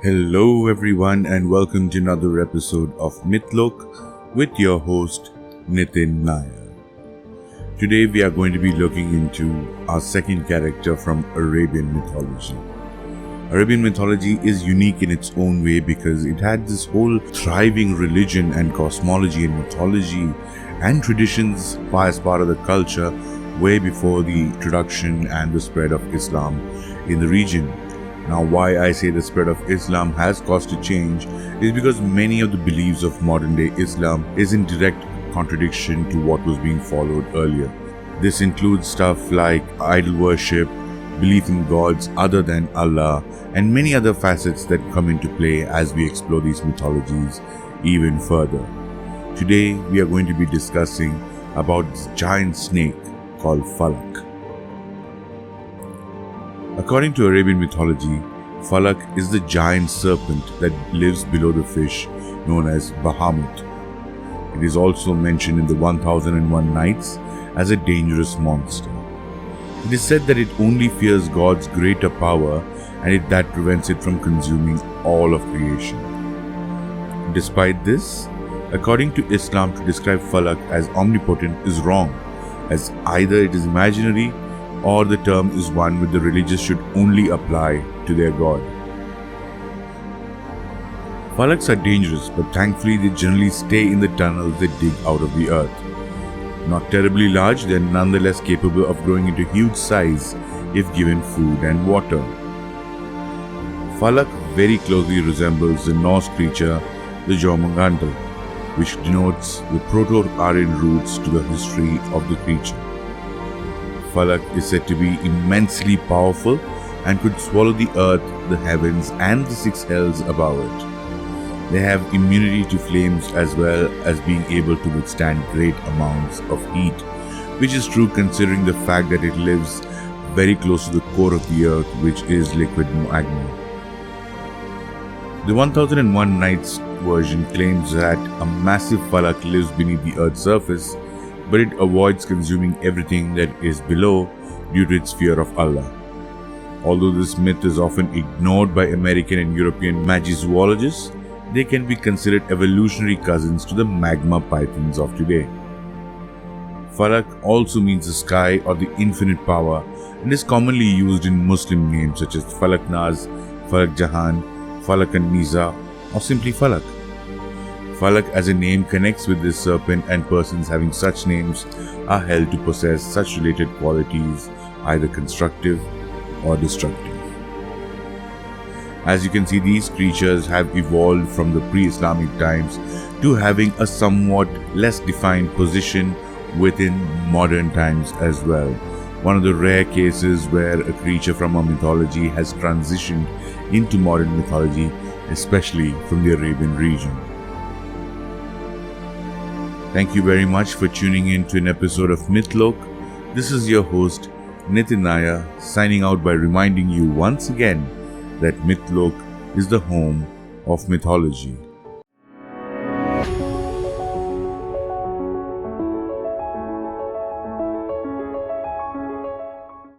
Hello everyone and welcome to another episode of Mythlok with your host Nitin Nair. Today we are going to be looking into our second character from Arabian mythology. Arabian mythology is unique in its own way because it had this whole thriving religion and cosmology and mythology and traditions as part of the culture way before the introduction and the spread of Islam in the region. Now, why I say the spread of Islam has caused a change is because many of the beliefs of modern day Islam is in direct contradiction to what was being followed earlier. This includes stuff like idol worship, belief in gods other than Allah, and many other facets that come into play as we explore these mythologies even further. Today, we are going to be discussing about this giant snake called Falak. According to Arabian mythology, Falak is the giant serpent that lives below the fish known as Bahamut. It is also mentioned in the 1001 Nights as a dangerous monster. It is said that it only fears God's greater power and that prevents it from consuming all of creation. Despite this, according to Islam, to describe Falak as omnipotent is wrong, as either it is imaginary or the term is one which the religious should only apply to their god. Falaks are dangerous, but thankfully they generally stay in the tunnels they dig out of the earth. Not terribly large, they are nonetheless capable of growing into huge size if given food and water. Falak very closely resembles the Norse creature, the Jormungandr, which denotes the Proto-Aryan roots to the history of the creature. Falak is said to be immensely powerful and could swallow the earth, the heavens, and the six hells above it. They have immunity to flames as well as being able to withstand great amounts of heat, which is true considering the fact that it lives very close to the core of the earth, which is liquid magma. The 1001 Nights version claims that a massive Falak lives beneath the earth's surface, but it avoids consuming everything that is below due to its fear of Allah. Although this myth is often ignored by American and European magizoologists, they can be considered evolutionary cousins to the magma pythons of today. Falak also means the sky or the infinite power and is commonly used in Muslim names such as Falak Naz, Falak Jahan, Falak an-Niza, or simply Falak. Falak as a name connects with this serpent, and persons having such names are held to possess such related qualities, either constructive or destructive. As you can see, these creatures have evolved from the pre-Islamic times to having a somewhat less defined position within modern times as well. One of the rare cases where a creature from a mythology has transitioned into modern mythology, especially from the Arabian region. Thank you very much for tuning in to an episode of Mythlok. This is your host Nitin Nair, signing out by reminding you once again that Mythlok is the home of mythology.